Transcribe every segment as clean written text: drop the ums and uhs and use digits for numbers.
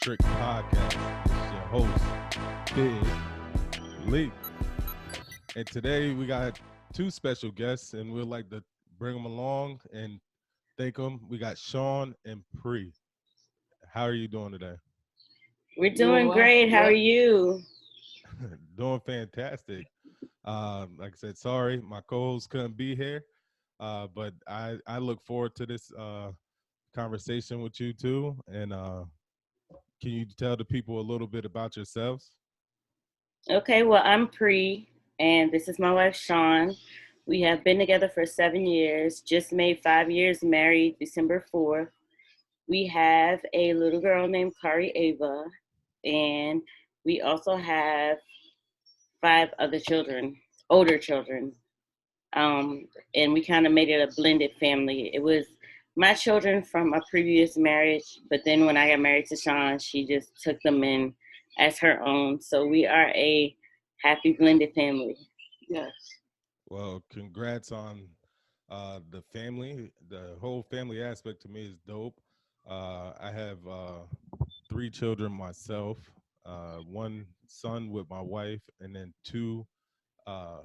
Trick Podcast. It's your host, Big Lee. And today we got two special guests, and we'd like to bring them along and thank them. We got Shawn and Pri. How are you doing today? We're doing great. How are you? Doing fantastic. Like I said, sorry, my co-host couldn't be here, but I look forward to this conversation with you too. And can you tell the people a little bit about yourselves? Okay, well, I'm Pri, and this is my wife, Shawn. We have been together for 7 years, just made 5 years married December 4th. We have a little girl named Kari Ava, and we also have 5 other children, older children. And we kind of made it a blended family. It was my children from a previous marriage, but then when I got married to Shawn, she just took them in as her own. So we are a happy blended family. Yes. Well, congrats on the family. The whole family aspect to me is dope. I have 3 children myself, one son with my wife, and then uh,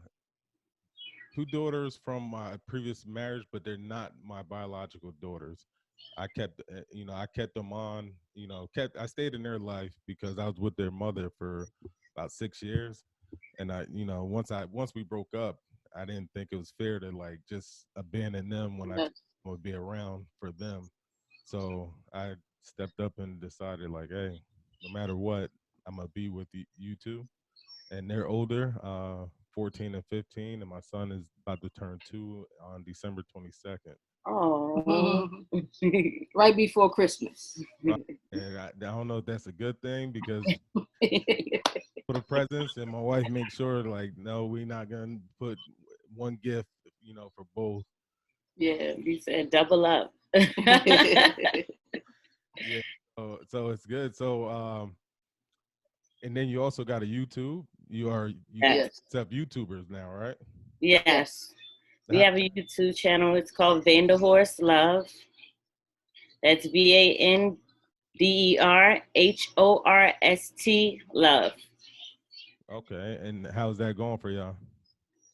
two daughters from my previous marriage, but they're not my biological daughters. I kept them on, I stayed in their life because I was with their mother for about 6 years. And once we broke up, I didn't think it was fair to like just abandon them when I Yes. would be around for them. So I stepped up and decided like, hey, no matter what, I'm gonna be with you two. And they're older, 14 and 15, and my son is about to turn 2 on December 22nd. Oh, Right before Christmas. Right. And I don't know if that's a good thing because for the presents, and my wife makes sure like, no, we're not gonna put one gift, for both. Yeah. you said double up. Yeah. So it's good. So and then you also got a YouTube. You Yes. Yes. accept YouTubers now, right? Yes. We How- have a YouTube channel. It's called Vanderhorst Love. That's VANDERHORST Love. Okay. And how's that going for y'all?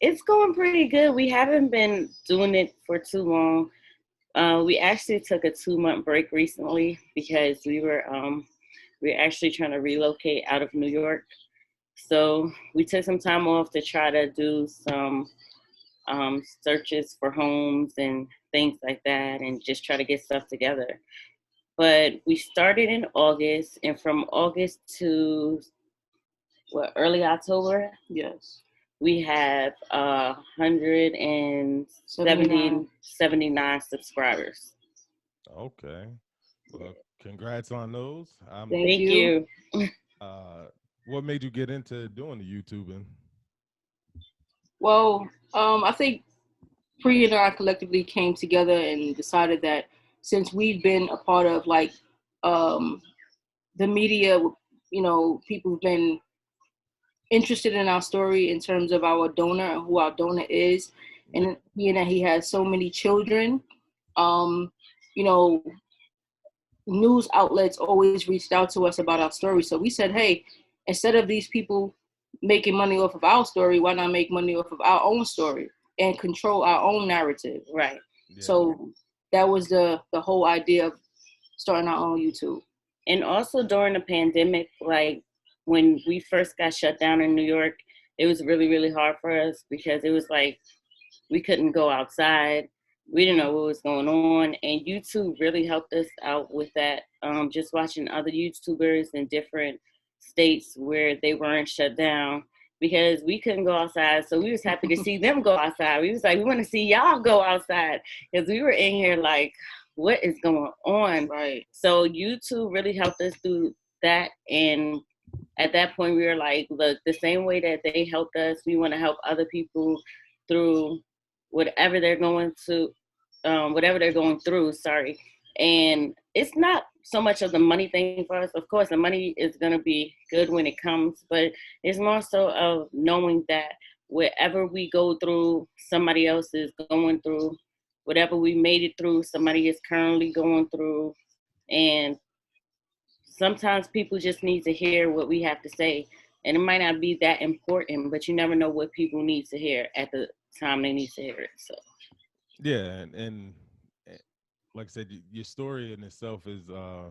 It's going pretty good. We haven't been doing it for too long. We actually took a 2-month break recently because we were actually trying to relocate out of New York. So we took some time off to try to do some searches for homes and things like that, and just try to get stuff together. But we started in August, and from August to early October, Yes. we have 170 79 subscribers. Okay. Well, congrats on those. Thank Thank you. you. What made you get into doing the YouTubing? Well, I think Pri and I collectively came together and decided that since we've been a part of like um, the media, people have been interested in our story in terms of our donor and who our donor is, and being that he has so many children, um, you know, news outlets always reached out to us about our story. So we said, hey, instead of these people making money off of our story, why not make money off of our own story and control our own narrative? Right. Yeah. So that was the whole idea of starting our own YouTube. And also during the pandemic, like when we first got shut down in New York, it was really, really hard for us because it was like we couldn't go outside. We didn't know what was going on. And YouTube really helped us out with that. Just watching other YouTubers in different states where they weren't shut down because we couldn't go outside. So we was happy to see them go outside. We was like, we want to see y'all go outside because we were in here like, what is going on? Right. So YouTube really helped us do that. And at that point, we were like, look, the same way that they helped us, we want to help other people through whatever they're going to, whatever they're going through. Sorry. And it's not so much of the money thing for us. Of course, the money is going to be good when it comes, but it's more so of knowing that wherever we go through, somebody else is going through. Whatever we made it through, somebody is currently going through. And sometimes people just need to hear what we have to say. And it might not be that important, but you never know what people need to hear at the time they need to hear it. So Yeah, and like I said, your story in itself is I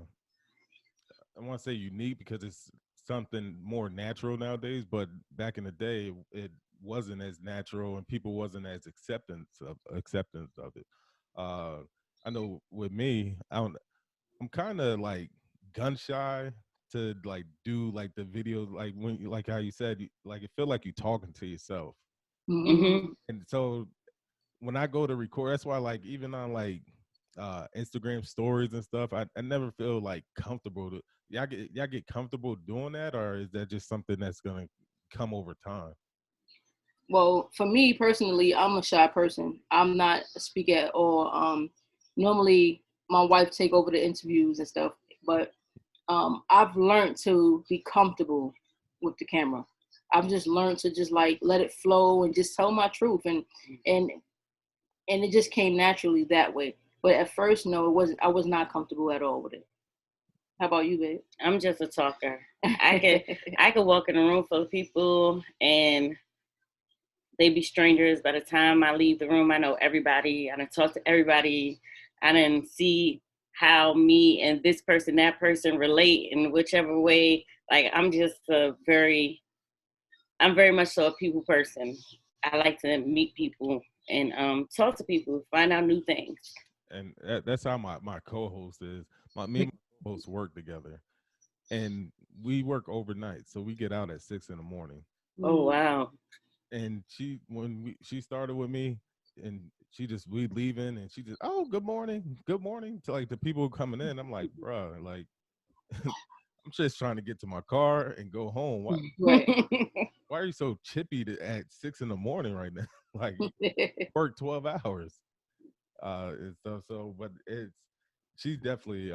want to say unique because it's something more natural nowadays, but back in the day it wasn't as natural and people wasn't as acceptance of it. Uh I know with me, I'm kind of like gun shy to like do like the videos like when like how you said like it feel like you talking to yourself. Mm-hmm. mm-hmm. And so when I go to record, that's why like even on like Instagram stories and stuff, I never feel like comfortable to y'all get comfortable doing that, or is that just something that's gonna come over time? Well, for me personally, I'm a shy person. I'm not a speaker at all. Normally my wife take over the interviews and stuff, but I've learned to be comfortable with the camera. I've just learned to just like let it flow and just tell my truth, and and it just came naturally that way. But at first, no, it wasn't. I was not comfortable at all with it. How about you, babe? I'm just a talker. I could walk in a room full of people and they be strangers. By the time I leave the room, I know everybody. I done talk to everybody. I done see how me and this person, that person relate in whichever way. Like I'm very much so a people person. I like to meet people and talk to people, find out new things. And that's how my co-host is. Me and my co-host work together, and we work overnight, so we get out at 6 in the morning. Oh wow. And she started with me, and we leaving, and she just good morning to like the people coming in. I'm like, bro, like I'm just trying to get to my car and go home. Right. Why are you so chippy at 6 in the morning right now? Like work 12 hours. And stuff. So, but she definitely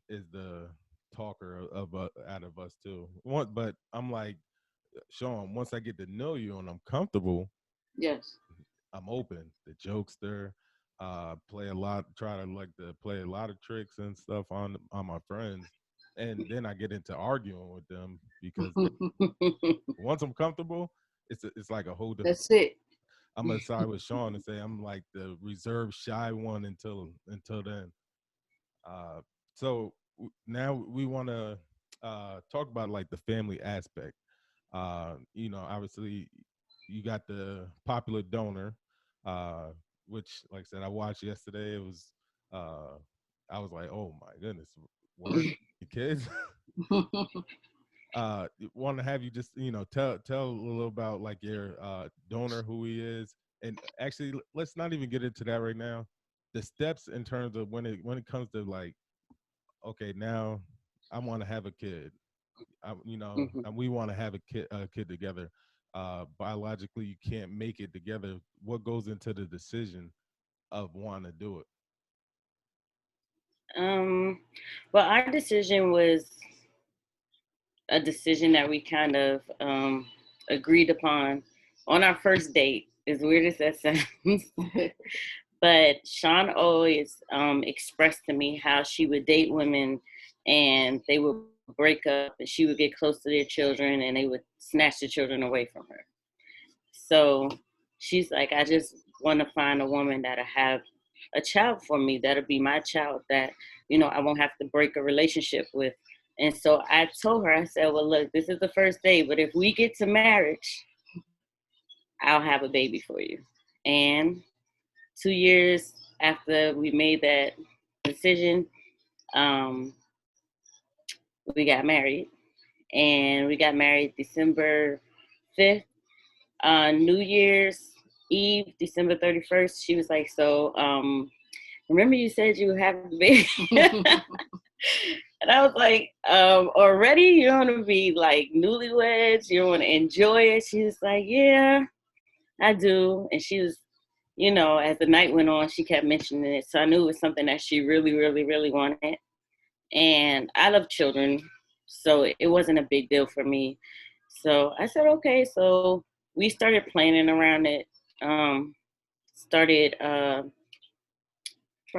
is the talker of out of us too. But I'm like Shawn. Once I get to know you and I'm comfortable, Yes. I'm open. The jokester, play a lot. Try to like to play a lot of tricks and stuff on my friends, and then I get into arguing with them because once I'm comfortable, it's like a whole different. That's it. I'm gonna side with Shawn and say I'm like the reserved, shy one until then. Uh, so now we want to talk about like the family aspect. Obviously, you got the popular donor, uh, which, like I said, I watched yesterday. It was, I was like, oh my goodness, word kids. Want to have you just tell a little about like your donor, who he is, and actually let's not even get into that right now. The steps in terms of when it comes to like, okay, now I want to have a kid. Mhm. And we want to have a kid together. Biologically, you can't make it together. What goes into the decision of wanting to do it? Um, well, our decision was a decision that we kind of agreed upon on our first date. As weird as that sounds, but Shawn always expressed to me how she would date women and they would break up and she would get close to their children and they would snatch the children away from her. So she's like, I just want to find a woman that'll have a child for me, that'll be my child that, I won't have to break a relationship with. And so I told her, I said, well, look, this is the first day, but if we get to marriage, I'll have a baby for you. And 2 years after we made that decision, um, we got married. And we got married December 5th. New Year's Eve, December 31st, she was like, so remember you said you would have a baby? And I was like, already you want to be like newlyweds, you want to enjoy it? She was like, yeah, I do. And she was, as the night went on, she kept mentioning it. So I knew it was something that she really, really, really wanted. And I love children, so it wasn't a big deal for me. So I said, okay. So we started planning around it. Started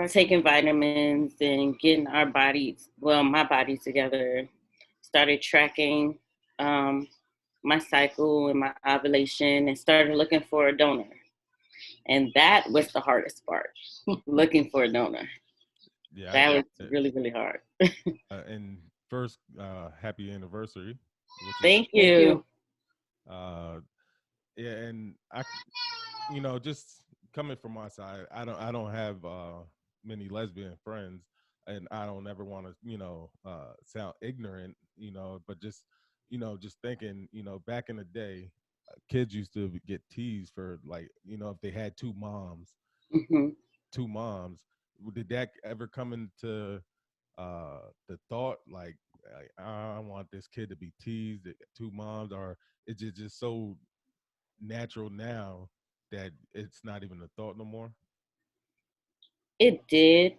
taking vitamins and getting our bodies, well, my body together. Started tracking my cycle and my ovulation and started looking for a donor. And that was the hardest part, looking for a donor. Yeah, I That got was it. really, really hard. And first, happy anniversary, which is Thank you. uh, yeah, and just coming from my side, I don't have many lesbian friends, and I don't ever want to sound ignorant, but just thinking, back in the day, kids used to get teased for, like, if they had Hmm. two moms. Did that ever come into the thought, like, I want this kid to be teased at two moms, or it's just so natural now that it's not even a thought no more? It did.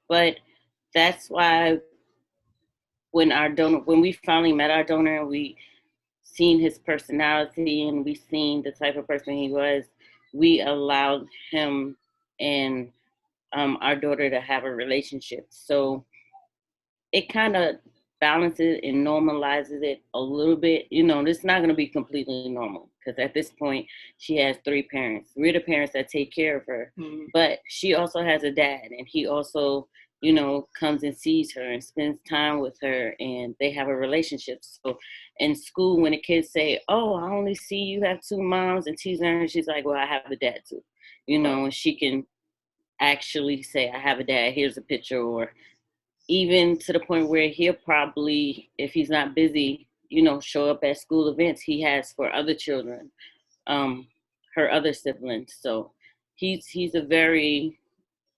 But that's why when we finally met our donor, we seen his personality and we seen the type of person he was, we allowed him and our daughter to have a relationship. So it kind of balances and normalizes it a little bit. It's not going to be completely normal because at this point she has three parents. We're the parents that take care of her, but she also has a dad, and he also, comes and sees her and spends time with her, and they have a relationship. So in school, when the kids say, "Oh, I only see you have two moms," and teasing her, she's like, "Well, I have a dad too," and she can actually say, "I have a dad. Here's a picture," or even to the point where he'll probably, if he's not busy, show up at school events he has for other children, um, her other siblings. So he's a very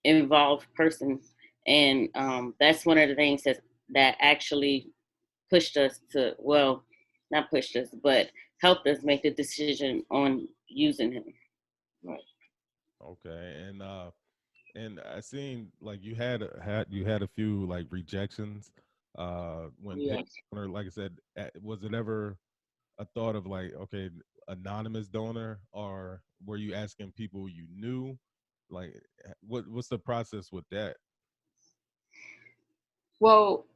involved person, and that's one of the things that actually pushed us to, well, not pushed us, but helped us make the decision on using him. Right. Okay, and I seen, like, you had a few, like, rejections when Yes. or, like I said, was it ever a thought of, like, okay, anonymous donor, or were you asking people you knew? Like, what's the process with that? Well,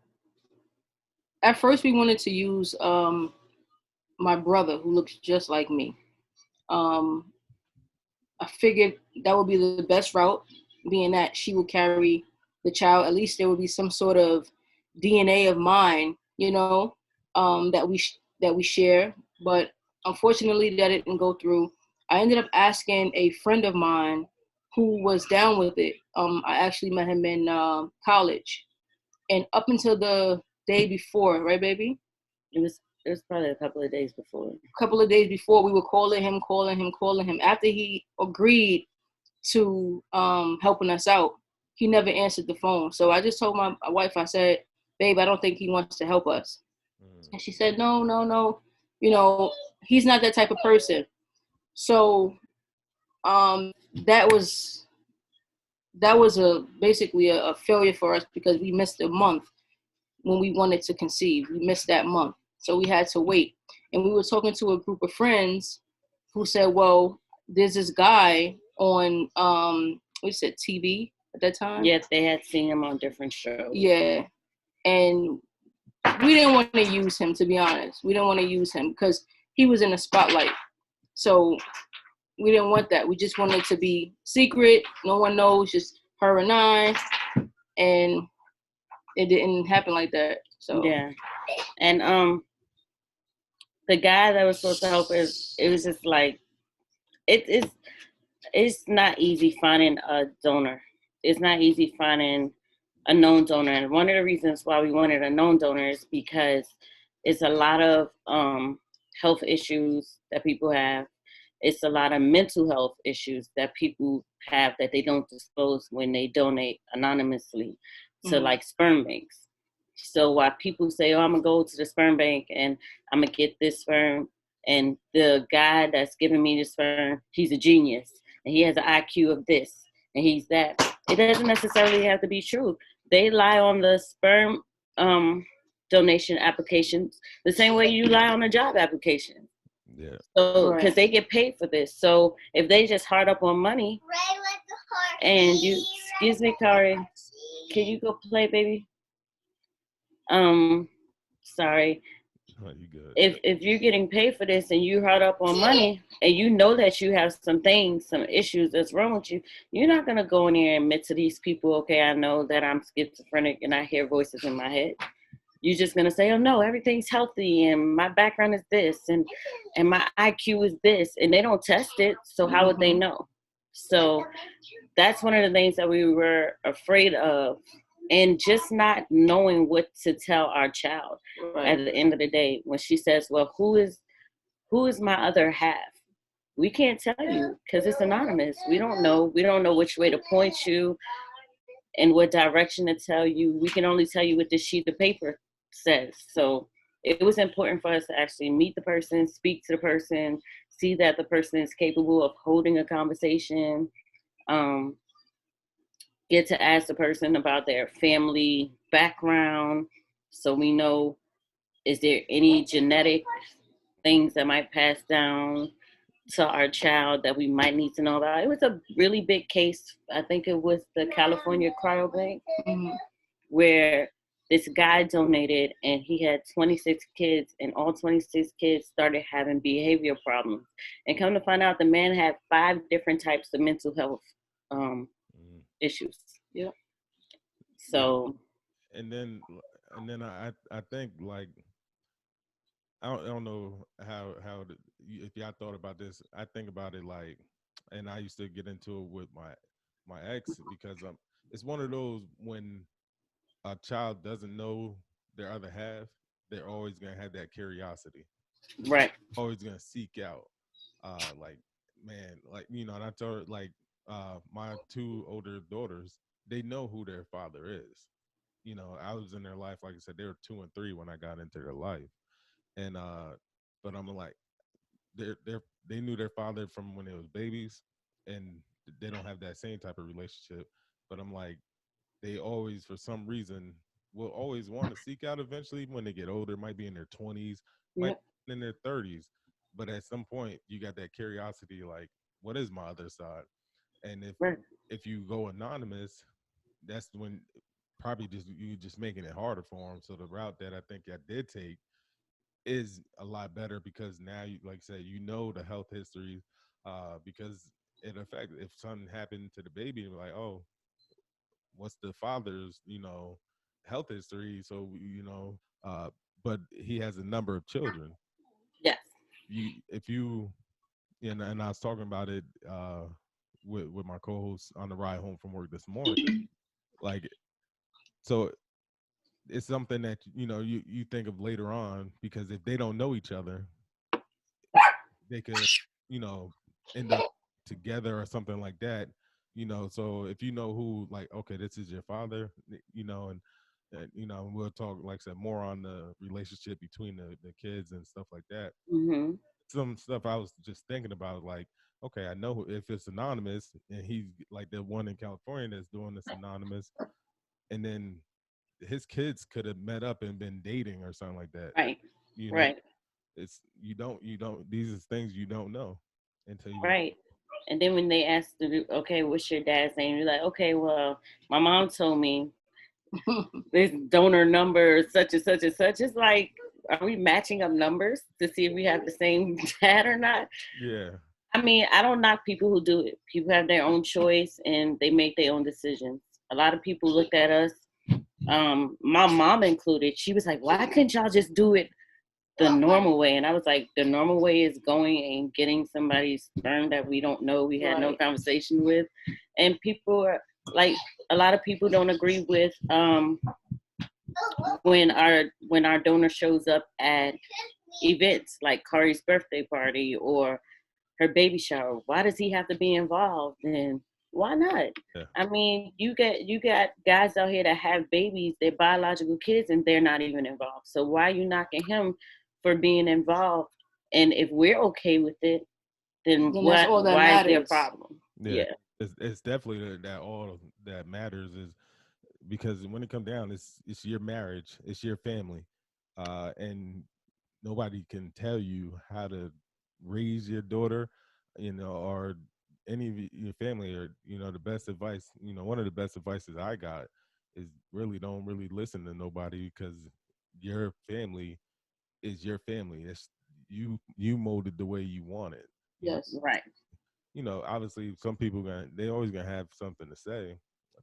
at first we wanted to use my brother who looks just like me. Um, I figured that would be the best route, being that she would carry the child. At least there would be some sort of DNA of mine, that we share. But unfortunately, that didn't go through. I ended up asking a friend of mine who was down with it. I actually met him in college, and up until the day before, right, baby? It was probably a couple of days before. Couple of days before, we were calling him, calling him, calling him. After he agreed to helping us out, he never answered the phone. So I just told my wife, I said, "Babe, I don't think he wants to help us." And she said, "No, no, no. He's not that type of person." So um, that was a basically a failure for us because we missed a month when we wanted to conceive. We missed that month, so we had to wait. And we were talking to a group of friends who said, "Well, there's this guy on we said TV at that time." Yes, they had seen him on different shows. Yeah, and we didn't want to use him, to be honest. We didn't want to use him because he was in the spotlight. So we didn't want that. We just wanted to be secret. No one knows, just her and I. And it didn't happen like that. So yeah, and the guy that was supposed to help us, it was just like it's not easy finding a donor. It's not easy finding a known donor, and one of the reasons why we wanted a known donor is because it's a lot of health issues that people have. It's a lot of mental health issues that people have that they don't disclose when they donate anonymously to like sperm banks. So while people say, "Oh, I'm gonna go to the sperm bank and I'm gonna get this sperm," and the guy that's giving me the sperm, he's a genius and he has an IQ of this and he's that. It doesn't necessarily have to be true. They lie on the sperm donation applications the same way you lie on a job application. Yeah. So, because they get paid for this. So if they just hard up on money and you Excuse me, Kari. Can you go play, baby? Um, sorry. Oh, you good? If you're getting paid for this and you hard up on money and you know that you have some things, some issues that's wrong with you, you're not gonna go in there and admit to these people, okay, I know that I'm schizophrenic and I hear voices in my head. You're just gonna say, oh no, everything's healthy and my background is this and my IQ is this, and they don't test it, so how would they know? So that's one of the things that we were afraid of, and just not knowing what to tell our child at the end of the day when she says, well, who is my other half? We can't tell you because it's anonymous. We don't know which way to point you and what direction to tell you. We can only tell you what this sheet of paper says. So it was important for us to actually meet the person, speak to the person, see that the person is capable of holding a conversation, um, get to ask the person about their family background so we know, is there any genetic things that might pass down to our child that we might need to know about. It was a really big case. I think it was the California Cryobank, where this guy donated and he had 26 kids, and all 26 kids started having behavior problems. And come to find out, the man had 5 different types of mental health um, issues. Yeah. So, and then I think like I don't know if y'all thought about this. I think about it like, and I used to get into it with my ex because it's one of those when a child doesn't know their other half, they're always gonna have that curiosity, right, always gonna seek out, like man, like and I told her like my 2 older daughters, they know who their father is. I was in their life, like I said, they were 2 and 3 when I got into their life, and but I'm like they knew their father from when they was babies, and they don't have that same type of relationship. But I'm like, they always, for some reason, will always want to seek out eventually when they get older. Might be in their 20s, might be in their 30s, but at some point you got that curiosity, like, what is my other side? And right, if you go anonymous, that's when probably just you just making it harder for them. So the route that I think I did take is a lot better because now you, like I said, the health history, because it affects if something happened to the baby, and like, oh, what's the father's health history? So but he has a number of children. yes, You if you and I was talking about it with my co-host on the ride home from work this morning, like, so it's something that you think of later on, because if they don't know each other, they could you know end up together or something like that. So if you know who, like, okay, this is your father, and we'll talk, like I said, more on the relationship between the kids and stuff like that. mm-hmm. Some stuff I was just thinking about, like, okay, I know if it's anonymous and he's like the one in California that's doing this anonymous, and then his kids could have met up and been dating or something like that. Right, you know right, it's you don't these are things you don't know until you. right. And then when they ask you, okay, what's your dad's name? You're like, okay, well, my mom told me this donor number, such and such and such. It's like, are we matching up numbers to see if we have the same dad or not? Yeah. I mean, I don't knock people who do it. People have their own choice and they make their own decisions. A lot of people looked at us, my mom included. She was like, why couldn't y'all just do it the normal way? And I was like, the normal way is going and getting somebody's sperm that we don't know, we had no conversation with. And people are like, a lot of people don't agree with when our donor shows up at events like Kari's birthday party or her baby shower. Why does he have to be involved? And why not? Yeah. I mean, you got guys out here that have babies, they're biological kids, and they're not even involved. So why are you knocking him for being involved? And if we're okay with it, then that's all that why matters. is there a problem? Yeah. It's definitely that all that matters is because when it comes down, it's your marriage, it's your family, and nobody can tell you how to raise your daughter, or any of your family, or the best advice, one of the best advices I got is really don't really listen to nobody, because your family is your family. It's you molded the way you want it. Yes. Right. Obviously some people they always gonna have something to say,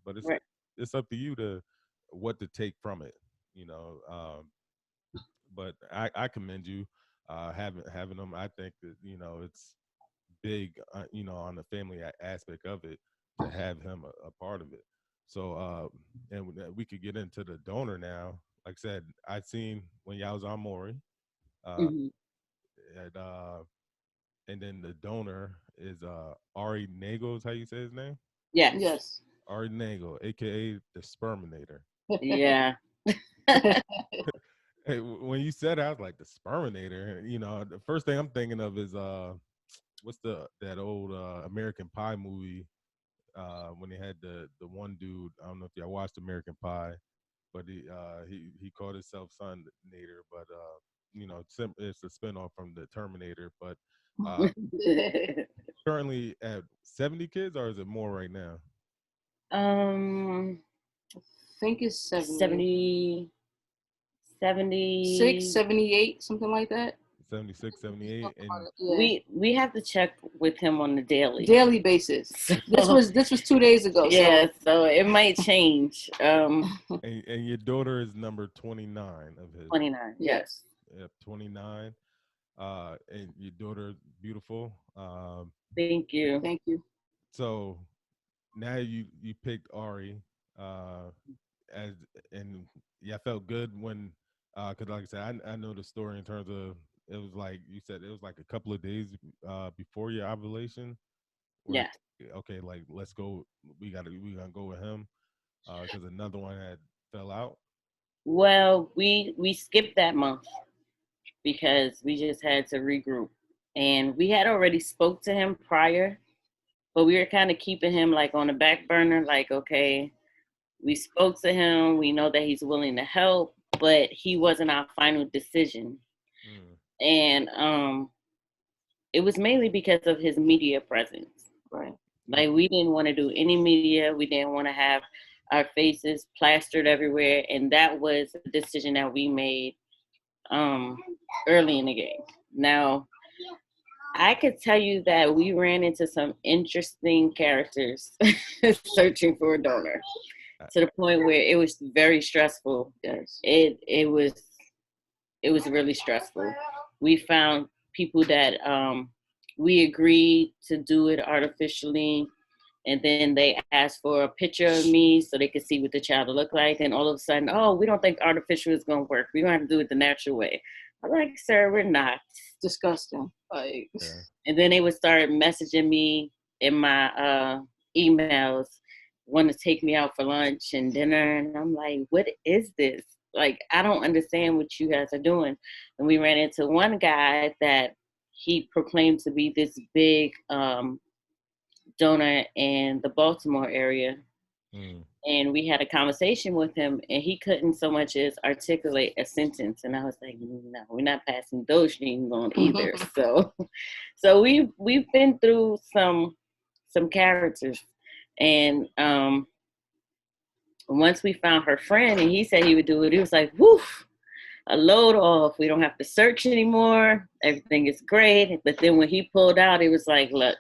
but Right. it's up to you to what to take from it. You know, but I commend you having them. I think that it's big, on the family aspect of it, to have him a part of it. So, and we could get into the donor now. Like I said, I seen when y'all was on Maury, uh, Hmm. and, uh, and then the donor is Ari Nagel, is how you say his name? Yes. Yes. Ari Nagel, aka the Sperminator. Yeah. Hey, when you said it, I was like the Sperminator. The first thing I'm thinking of is what's that old American Pie movie, when they had the one dude. I don't know if y'all watched American Pie, but he called himself Son Nader, but it's a spinoff from the Terminator. But uh, currently at 70 kids, or is it more right now? um, I think it's 70, 6, 70. 78, something like that. 76, 78, and Yeah. We have to check with him on the Daily basis. This was 2 days ago. Yeah, so it might change. and your daughter is number 29 of his. 29. Yes. Yep, 29. And your daughter, beautiful. Thank you. Thank you. So now you picked Ari, as and yeah, I felt good when, because like I said, I know the story in terms of, it was like you said, it was like a couple of days before your ovulation, where Yes. okay, like let's go, we gonna go with him, because another one had fell out. Well, we skipped that month because we just had to regroup, and we had already spoke to him prior, but we were kind of keeping him like on the back burner. Like, okay, we spoke to him. We know that he's willing to help, but he wasn't our final decision. Mm. And it was mainly because of his media presence. Right. Like, we didn't want to do any media. We didn't want to have our faces plastered everywhere. And that was a decision that we made um, early in the game. Now, I could tell you that we ran into some interesting characters searching for a donor, to the point where it was very stressful. Yes. It was really stressful. We found people that we agreed to do it artificially, and then they asked for a picture of me so they could see what the child would look like. And all of a sudden, oh, we don't think artificial is going to work. We're going to have to do it the natural way. I'm like, sir, we're not. Disgusting. Like, Yeah. And then they would start messaging me in my emails, want to take me out for lunch and dinner. And I'm like, what is this? Like, I don't understand what you guys are doing. And we ran into one guy that he proclaimed to be this big donor in the Baltimore area. Mm. And we had a conversation with him, and he couldn't so much as articulate a sentence. And I was like, no, we're not passing those dreams on either. So we've been through some characters. And once we found her friend and he said he would do it, he was like, woof, a load off. We don't have to search anymore. Everything is great. But then when he pulled out, it was like, look,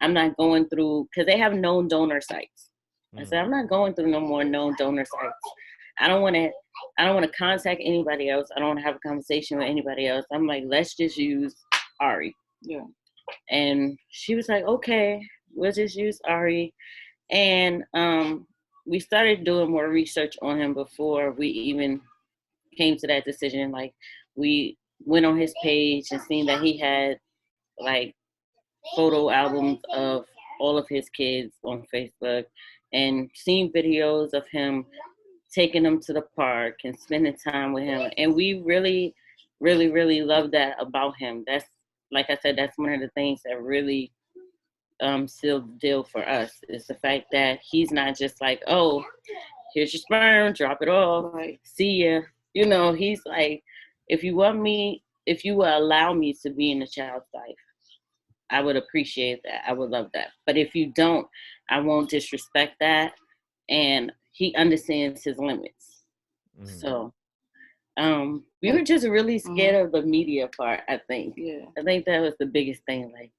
I'm not going through, because they have known donor sites. I said, I'm not going through no more known donor sites. I don't want to contact anybody else. I don't want to have a conversation with anybody else. I'm like, let's just use Ari. yeah. And she was like, okay, we'll just use Ari. And we started doing more research on him before we even came to that decision. Like, we went on his page and seen that he had like photo albums of all of his kids on Facebook, and seen videos of him taking them to the park and spending time with him. And we really, really, really love that about him. That's, like I said, that's one of the things that really sealed the deal for us, is the fact that he's not just like, oh, here's your sperm, drop it off, Right. see ya. He's like, if you will allow me to be in the child's life, I would appreciate that. I would love that. But if you don't, I won't disrespect that. And he understands his limits. So we were just really scared of the media part, I think. Yeah. I think that was the biggest thing. Like,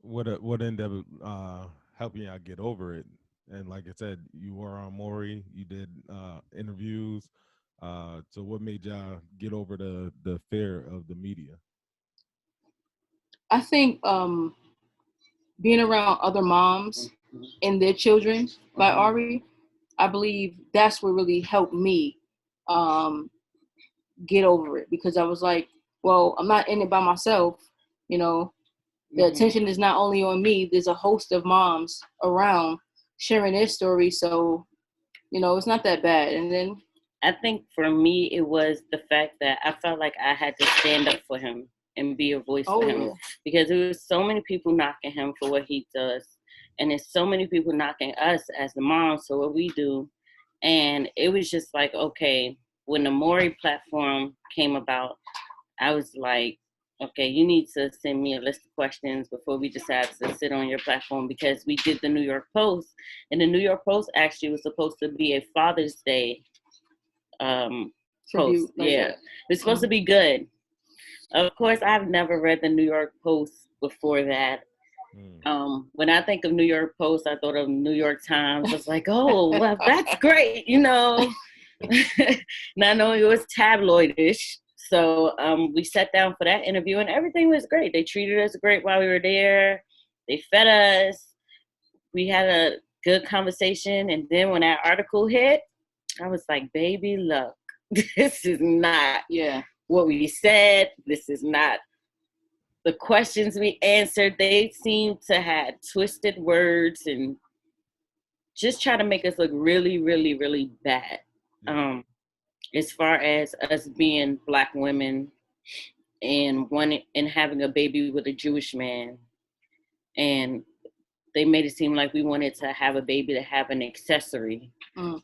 what ended up helping y'all get over it? And like I said, you were on Maury, you did interviews. So what made y'all get over the fear of the media? I think being around other moms and their children by Ari, I believe that's what really helped me get over it, because I was like, well, I'm not in it by myself. You know, the attention is not only on me. There's a host of moms around sharing their stories. So, you know, it's not that bad. And then I think for me, it was the fact that I felt like I had to stand up for him and be a voice for him, because there was so many people knocking him for what he does. And there's so many people knocking us as the moms for what we do. And it was just like, okay, when the Maury platform came about, I was like, okay, you need to send me a list of questions before we decide to sit on your platform, because we did the New York Post, and the New York Post actually was supposed to be a Father's Day post. Yeah, it's supposed to be good. Of course, I've never read the New York Post before that. When I think of New York Post, I thought of New York Times. I was like, oh, well, that's great, you know. Not knowing it was tabloidish. So we sat down for that interview, and everything was great. They treated us great while we were there. They fed us. We had a good conversation. And then when that article hit, I was like, baby, look, this is not what we said. This is not the questions we answered. They seemed to have twisted words and just try to make us look really, really, really bad. As far as us being Black women and having a baby with a Jewish man. And they made it seem like we wanted to have a baby to have an accessory,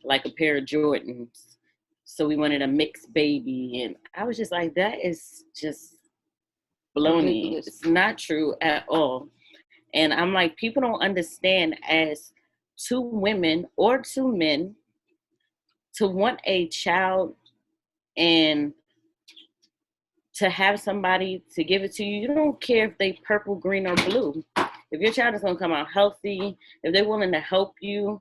like a pair of Jordans. So we wanted a mixed baby. And I was just like, that is just baloney. It's not true at all. And I'm like, people don't understand, as two women or two men, to want a child and to have somebody to give it to you, you don't care if they purple, green, or blue. If your child is going to come out healthy, if they're willing to help you.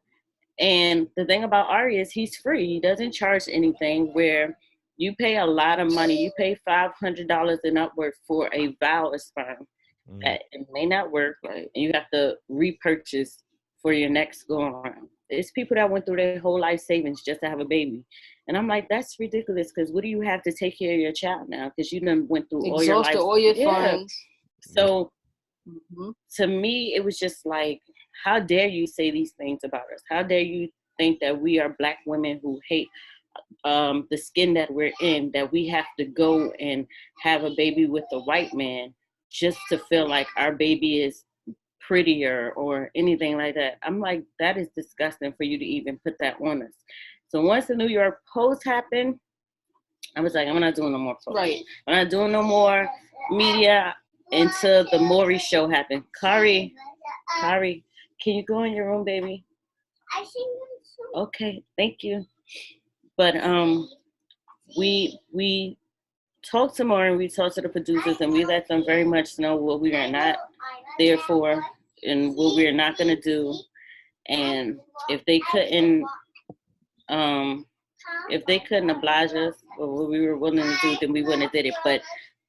And the thing about Ari is he's free. He doesn't charge anything, where you pay a lot of money. You pay $500 and upward for a vial of sperm that it may not work, and you have to repurchase for your next go around. It's people that went through their whole life savings just to have a baby. And I'm like, that's ridiculous, because what do you have to take care of your child now? Because you done went through all your life. all your funds. So to me, it was just like, how dare you say these things about us? How dare you think that we are Black women who hate the skin that we're in, that we have to go and have a baby with a white man just to feel like our baby is prettier or anything like that. I'm like, that is disgusting for you to even put that on us. So once the New York Post happened, I was like, I'm not doing no more posts. I'm not doing no more media until the Maury show happened. Kari, can you go in your room, baby? Okay, thank you. But we talked to Maury, we talked to the producers, and we let them very much know what we are not there for and what we're not going to do. And if they couldn't oblige us or what we were willing to do, then we wouldn't have did it. But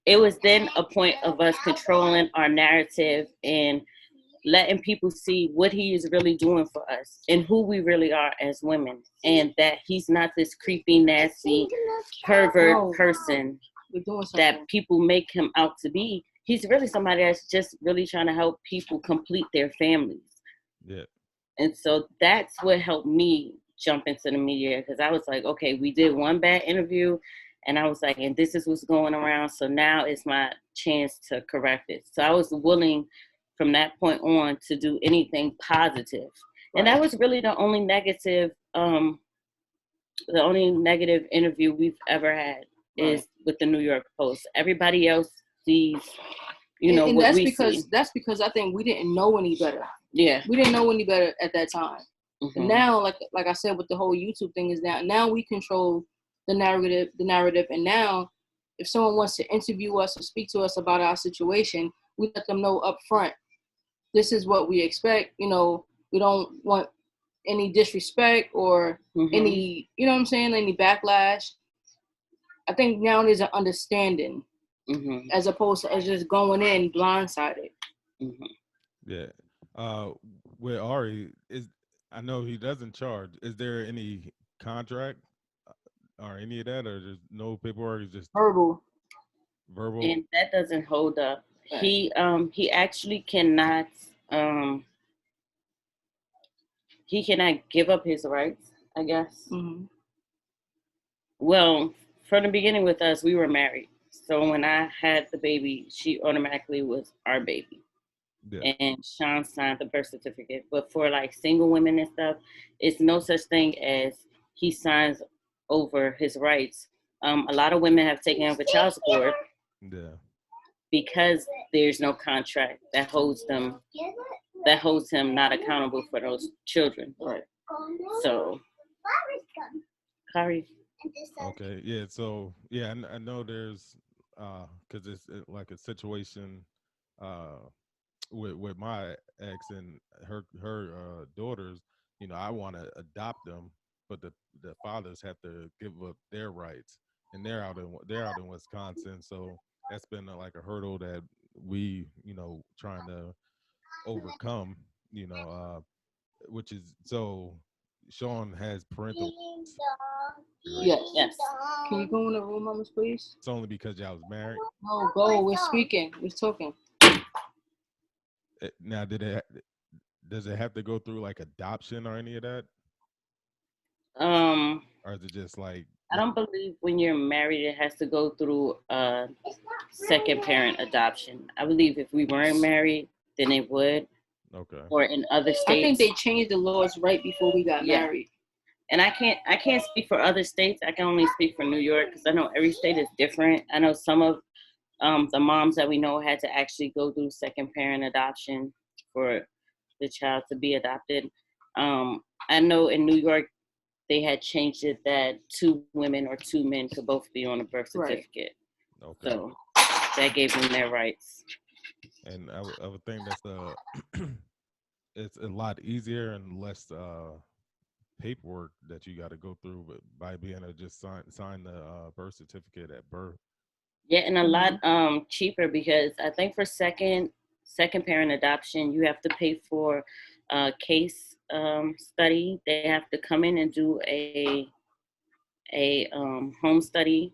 it was then a point of us controlling our narrative and letting people see what he is really doing for us and who we really are as women, and that he's not this creepy, nasty, pervert person that people make him out to be. He's really somebody that's just really trying to help people complete their families. Yeah. And so that's what helped me jump into the media, because I was like, okay, we did one bad interview, and I was like, and this is what's going around, so now it's my chance to correct it. So I was willing from that point on to do anything positive. And that was really the only negative interview we've ever had is with the New York Post. Everybody else sees And what we see. that's because I think we didn't know any better. Yeah. We didn't know any better at that time. Mm-hmm. And now, like I said, with the whole YouTube thing is now we control the narrative. And now, if someone wants to interview us or speak to us about our situation, we let them know up front. This is what we expect. We don't want any disrespect or any, you know what I'm saying, any backlash. I think now there's an understanding as opposed to as just going in blindsided. Yeah. With Ari, I know he doesn't charge. Is there any contract or any of that, or there's no paperwork? It's just verbal. And that doesn't hold up. Right. He actually cannot he cannot give up his rights, I guess. Well, from the beginning with us, we were married. So when I had the baby, she automatically was our baby. Yeah. And Shawn signed the birth certificate. But for like single women and stuff, it's no such thing as he signs over his rights. A lot of women have taken over child support. Yeah. Because there's no contract that holds him not accountable for those children. Right. So Kari. Okay. Yeah. So yeah, I know there's because it's like a situation with my ex and her daughters. I want to adopt them, but the fathers have to give up their rights, and they're out in Wisconsin. So that's been like a hurdle that we trying to overcome. Which is so Shawn has parental rights. Yes. Yes. Can you go in the room, mamas, please? It's only because y'all was married. No, go. We're speaking. We're talking. Now, does it have to go through like adoption or any of that? Or is it just like? I don't believe when you're married it has to go through second parent adoption. I believe if we weren't married, then it would. Okay. Or in other states. I think they changed the laws right before we got married. And I can't speak for other states. I can only speak for New York because I know every state is different. I know some of the moms that we know had to actually go through second parent adoption for the child to be adopted. I know in New York they had changed it that 2 women or 2 men could both be on a birth certificate. Right. Okay. So that gave them their rights. And I would think that's it's a lot easier and less paperwork that you got to go through by being able to just sign the birth certificate at birth. Yeah, and a lot cheaper because I think for second parent adoption you have to pay for a case study. They have to come in and do a home study,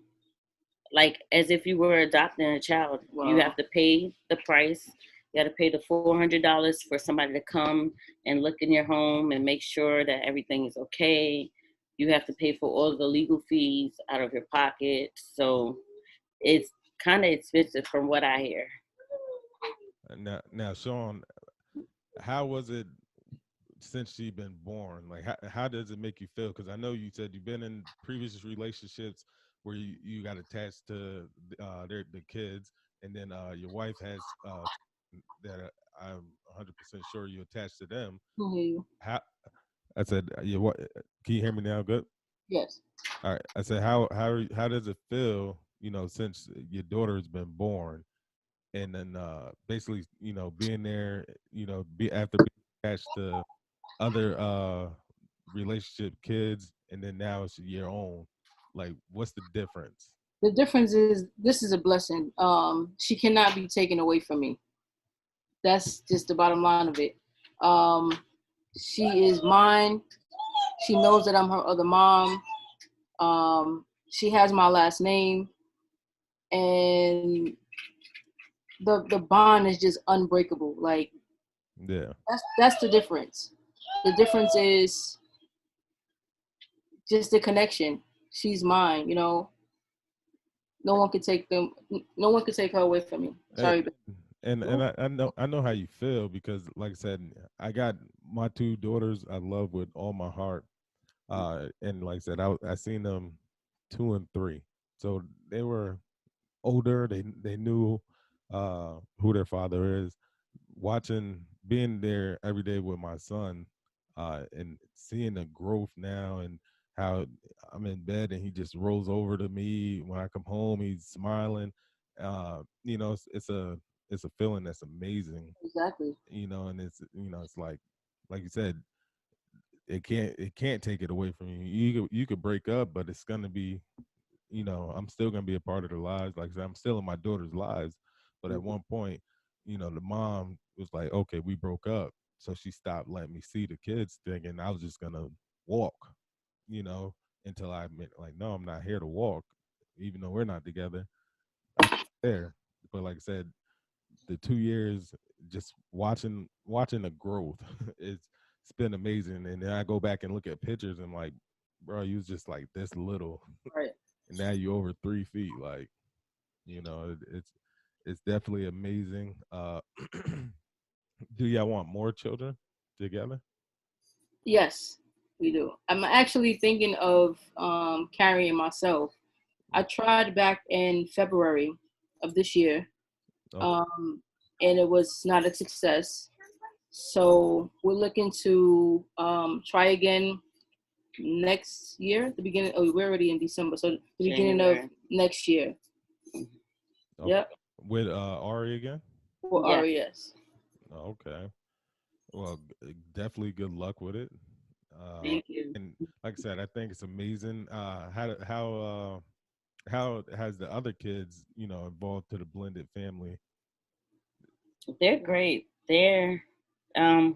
like as if you were adopting a child. Wow. You have to pay the price. You got to pay the $400 for somebody to come and look in your home and make sure that everything is okay. You have to pay for all the legal fees out of your pocket. So it's kind of expensive from what I hear. Now, Shawn, how was it since she's been born? Like, how does it make you feel? Because I know you said you've been in previous relationships where you got attached to the kids, and then your wife has that I'm 100% sure you attached to them. Mm-hmm. I said, can you hear me now? Good. Yes. All right. I said, how does it feel? Since your daughter has been born, and then basically, being there, after being attached to other relationship kids, and then now it's your own. Like, what's the difference? The difference is this is a blessing. She cannot be taken away from me. That's just the bottom line of it. She is mine. She knows that I'm her other mom. She has my last name, and the bond is just unbreakable. Like, yeah, that's the difference. The difference is just the connection. She's mine. No one could take them. No one could take her away from me. Sorry. And I know how you feel because, like I said, I got my 2 daughters I love with all my heart, and like I said, I seen them 2 and 3, so they were older. They knew who their father is, watching being there every day with my son, and seeing the growth now, and how I'm in bed and he just rolls over to me when I come home. He's smiling. It's a feeling that's amazing. Exactly. And it's like you said, it can't take it away from you. You could break up, but it's gonna be, I'm still gonna be a part of their lives. Like I said, I'm still in my daughter's lives. But at one point, the mom was like, okay, we broke up. So she stopped letting me see the kids, thinking I was just gonna walk, you know, until I admit, like, no, I'm not here to walk, even though we're not together. I'm there. But like I said, the 2 years just watching the growth, it's been amazing. And then I go back and look at pictures and like, bro, you was just like this little, Right. and now you over 3 feet. Like, it's definitely amazing. Do y'all want more children together? Yes, we do. I'm actually thinking of carrying myself. I tried back in February of this year, Okay. um, and it was not a success. So we're looking to try again next year, the beginning. Oh, we're already in December, so the beginning of January. next year. Okay. Yep, With Ari again? for Yes. RES. Okay. Well, definitely good luck with it. Uh, Thank you. and like I said, I think it's amazing. How has the other kids, evolved to the blended family? They're great. They're for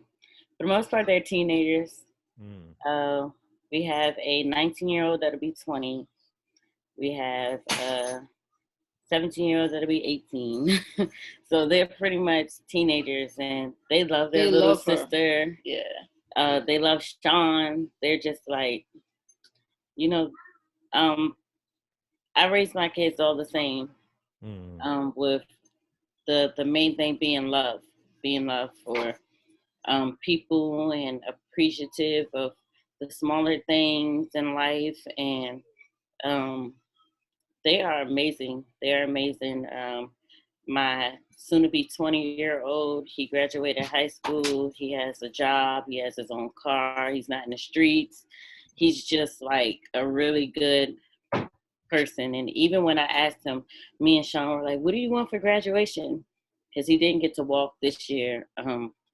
the most part they're teenagers. Mm, Uh, we have a 19-year-old that'll be 20. We have a 17-year-old that'll be 18. So they're pretty much teenagers, and they love their They little love her. sister. Yeah. They love Shawn. They're just like, you know, um, I raise my kids all the same. mm, With the main thing being love for people, and appreciative of the smaller things in life. And um, they are amazing. They are amazing. My soon to be 20-year-old, he graduated high school. He has a job. He has his own car. He's not in the streets. He's just like a really good person. And even when I asked him, me and Shawn were like, "What do you want for graduation?" Because he didn't get to walk this year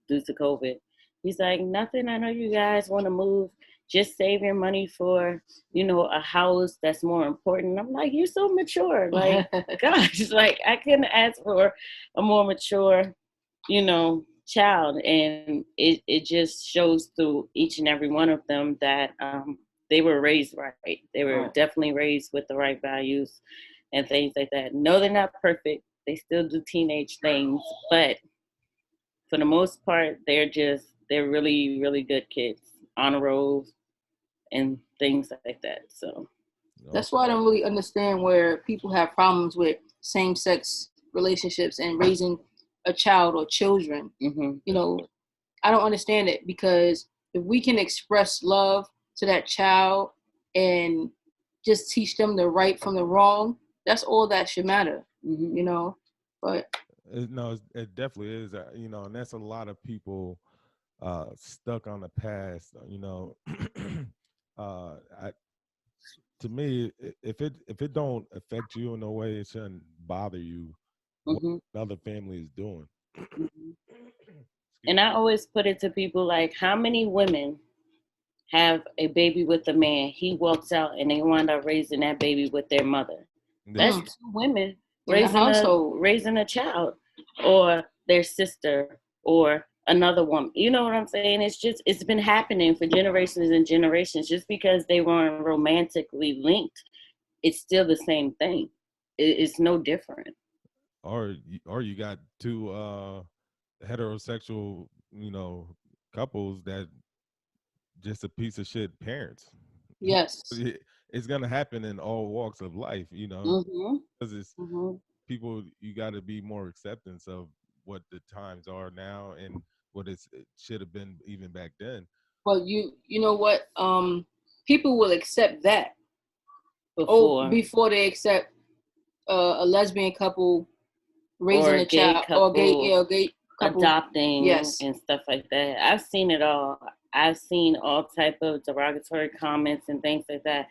due to COVID. He's like, "Nothing. I know you guys want to move. Just save your money for, a house that's more important." I'm like, "You're so mature." Like, gosh, like I couldn't ask for a more mature, child. And it just shows through each and every one of them that they were raised right. They were Right. definitely raised with the right values and things like that. No, they're not perfect. They still do teenage things, but for the most part, they're really, really good kids. Honor rolls and things like that. So That's why I okay. don't really understand where people have problems with same-sex relationships and raising a child or children. mm-hmm. You know, I don't understand it, because if we can express love to that child and just teach them the right from the wrong, that's all that should matter. Mm-hmm. You know, but No, it definitely is. And that's a lot of people stuck on the past. I to me, if it don't affect you in a way, it shouldn't bother you what Mm-hmm. another family is doing. Mm-hmm. Excuse And me. I always put it to people like, how many women have a baby with a man? He walks out and they wind up raising that baby with their mother. Yeah. That's mm, two women in the household, raising a child, or their sister, or another woman. You know what I'm saying? It's been happening for generations and generations. Just because they weren't romantically linked, it's still the same thing. It's no different. Or you got two heterosexual, couples that just a piece of shit parents. yes. It's gonna happen in all walks of life, Mm-hmm. because it's Mm-hmm. people. You got to be more acceptance of what the times are now and what it should have been even back then. But you know what? People will accept that Before. before they accept a lesbian couple raising a gay child or couple gay couple adopting yes and stuff like that. I've seen it all. I've seen all type of derogatory comments and things like that.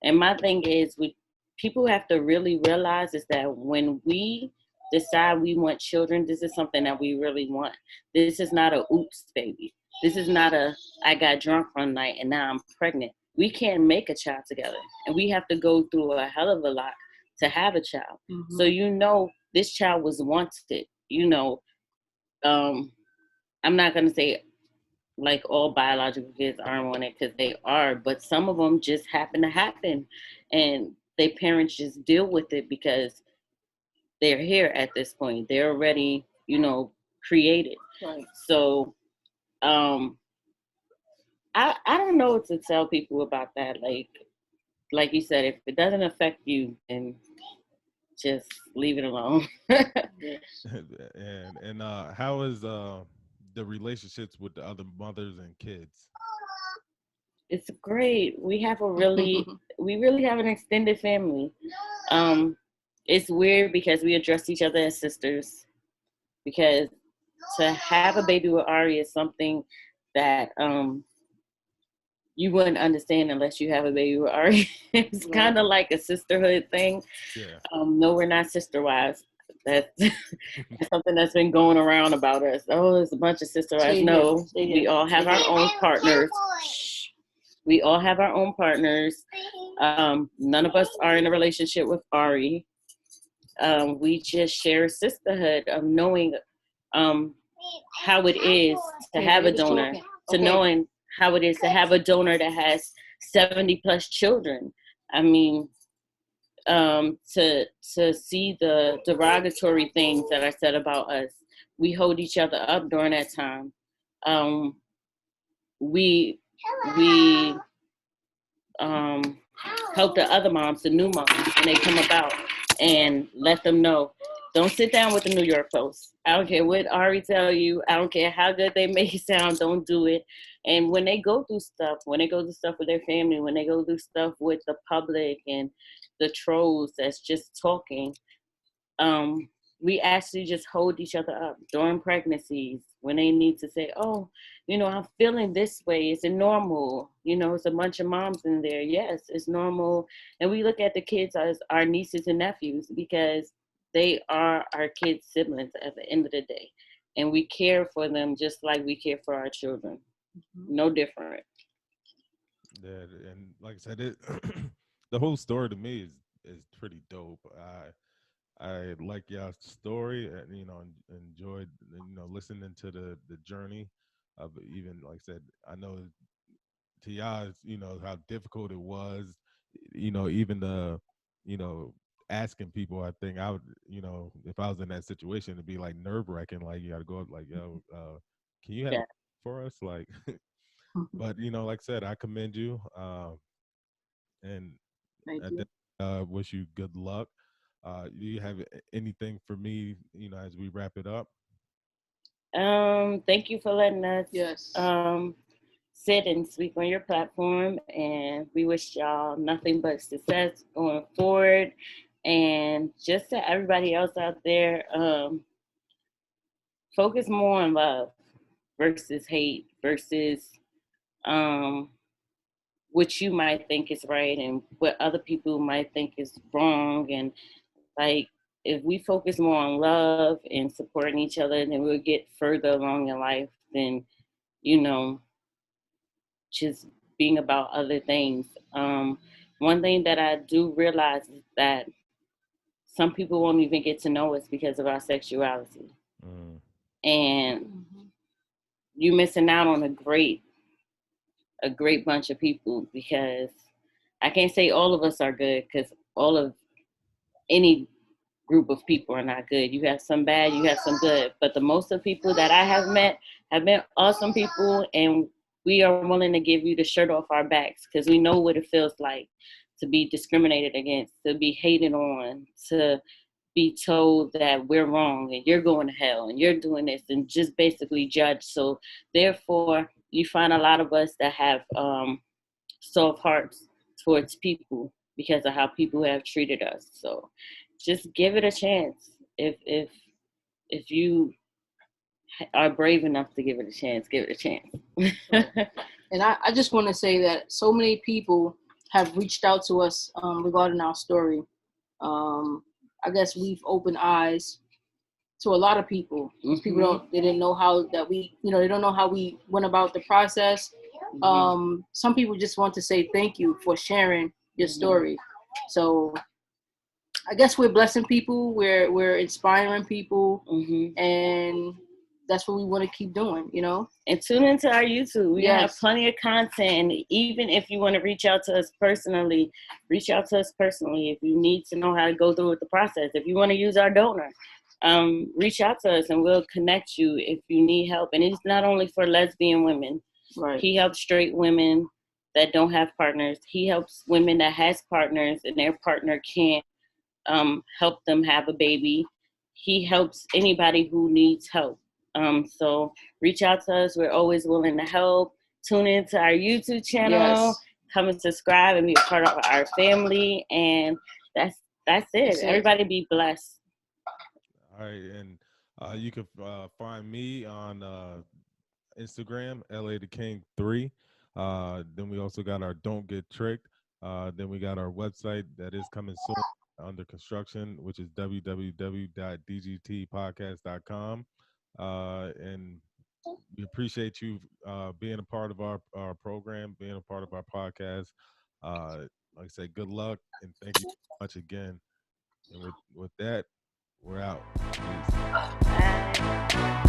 And my thing is, people have to really realize is that when we decide we want children, this is something that we really want. This is not a oops baby. This is not a I got drunk one night and now I'm pregnant. We can't make a child together, and we have to go through a hell of a lot to have a child. So this child was wanted. I'm not gonna say like all biological kids aren't wanted, because they are, but some of them just happen, and their parents just deal with it because they're here at this point. They're already, created. Right. So I don't know what to tell people about that. Like you said, if it doesn't affect you, then just leave it alone. And how is the relationships with the other mothers and kids? It's great. We really have an extended family. It's weird because we address each other as sisters, because to have a baby with Ari is something that you wouldn't understand unless you have a baby with Ari. It's kind of like a sisterhood thing. Yeah. No, we're not sister wives. That's something that's been going around about us. Oh, there's a bunch of sister wives. No, we all have our own partners. We all have our own partners. None of us are in a relationship with Ari. We just share sisterhood of knowing how it is to have a donor, to knowing how it is to have a donor that has 70 plus children. I mean, to see the derogatory things that are said about us, we hold each other up during that time. We help the other moms, the new moms, when they come about, and let them know, don't sit down with the New York Post. I don't care what Ari tell you. I don't care how good they make it sound. Don't do it. And when they go through stuff, with their family, when they go through stuff with the public and the trolls that's just talking, we actually just hold each other up during pregnancies when they need to say, oh, I'm feeling this way. Is it normal? It's a bunch of moms in there. Yes, it's normal. And we look at the kids as our nieces and nephews, because they are our kids' siblings at the end of the day. And we care for them just like we care for our children. No different. Yeah, and like I said, the whole story to me is pretty dope. I like y'all's story, and enjoyed listening to the journey of, even like I said, I know to y'all, how difficult it was, even the you know asking people. I think I would, if I was in that situation, it'd be like nerve wracking. Like, you got to go up, like, yo, can you have Yeah. for us, like. But like I said, I commend you, and Thank I you. wish you good luck. Do you have anything for me, as we wrap it up? Thank you for letting us Yes. sit and speak on your platform, and we wish y'all nothing but success going forward. And just to everybody else out there, focus more on love versus hate, versus um, what you might think is right and what other people might think is wrong. And like, if we focus more on love and supporting each other, then we'll get further along in life than, you know, just being about other things. One thing that I do realize is that some people won't even get to know us because of our sexuality. Mm. And you're missing out on a great bunch of people, because I can't say all of us are good, because all of any group of people are not good. You have some bad, you have some good. But the most of the people that I have been awesome people, and we are willing to give you the shirt off our backs, because we know what it feels like to be discriminated against, to be hated on, to be told that we're wrong and you're going to hell and you're doing this, and just basically judged. So therefore, you find a lot of us that have soft hearts towards people because of how people have treated us. So just give it a chance. If if you are brave enough to give it a chance, give it a chance. And I just want to say that so many people have reached out to us regarding our story. I guess we've opened eyes to a lot of people. Mm-hmm. People they didn't know how that they don't know how we went about the process. Mm-hmm. Some people just want to say thank you for sharing your story. So I guess we're blessing people, we're inspiring people, and that's what we want to keep doing, And tune into our YouTube. We have plenty of content. And even if you want to reach out to us personally, reach out to us personally. If you need to know how to go through with the process, if you want to use our donor, reach out to us and we'll connect you if you need help. And it's not only for lesbian women. Right. He helps straight women that don't have partners. He helps women that has partners and their partner can't help them have a baby. He helps anybody who needs help. So reach out to us. We're always willing to help. Tune into our YouTube channel. Come and subscribe and be a part of our family. And that's it. Everybody be blessed. All right, and you can find me on Instagram, LA the King 3. Then we also got our Don't Get Tricked. Then we got our website that is coming soon under construction, which is www.dgtpodcast.com. And we appreciate you being a part of our program, being a part of our podcast. Like I said, good luck and thank you so much again. And with that, we're out. Peace. Bye.